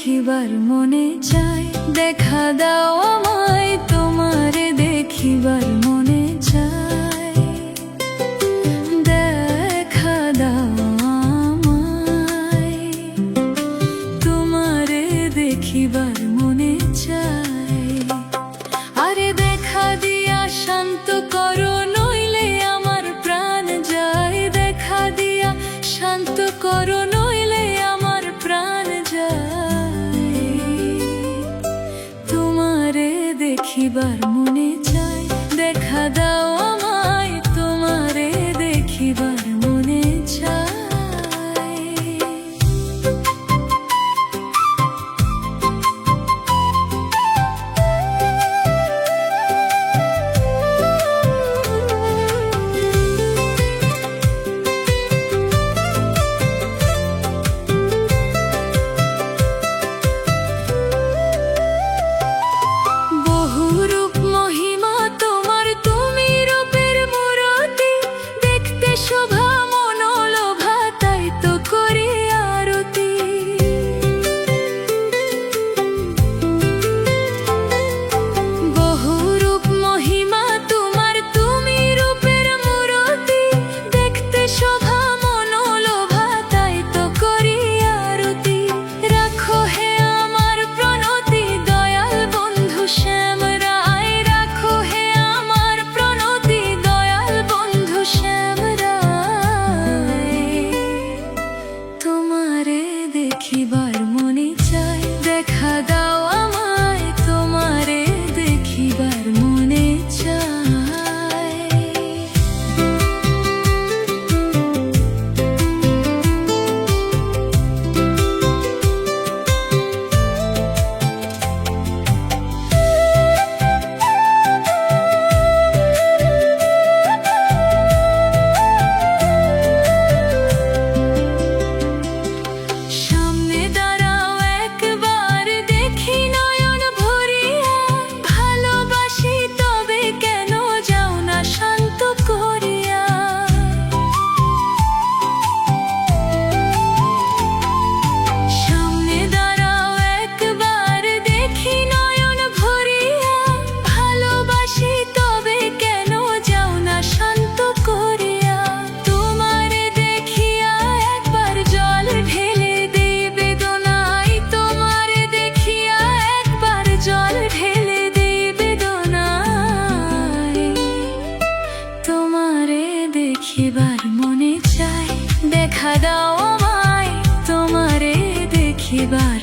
দেখিবার মনে চায়, দেখা দাও আমায়, তোমারে দেখিবার মনে চায়, দেখা দাও আমায়, তোমারে দেখিবার মনে চায়। আরে দেখা দিয়া শান্ত করো, নইলে আমার প্রাণ যায়, দেখা দিয়া শান্ত করো, নইলে আমার প্রাণ যায়, তোমারে দেখিবার মনে চায়, দেখা দাও আমায়, তোমারে দেখিবার মনে চায়। দেখিবার মনে চায়, দেখা দাও আমায়, তোমারে দেখিবার মনে চায়। দেখিবার মনে চায়, দেখা দাও আমায়, তোমারে দেখিবার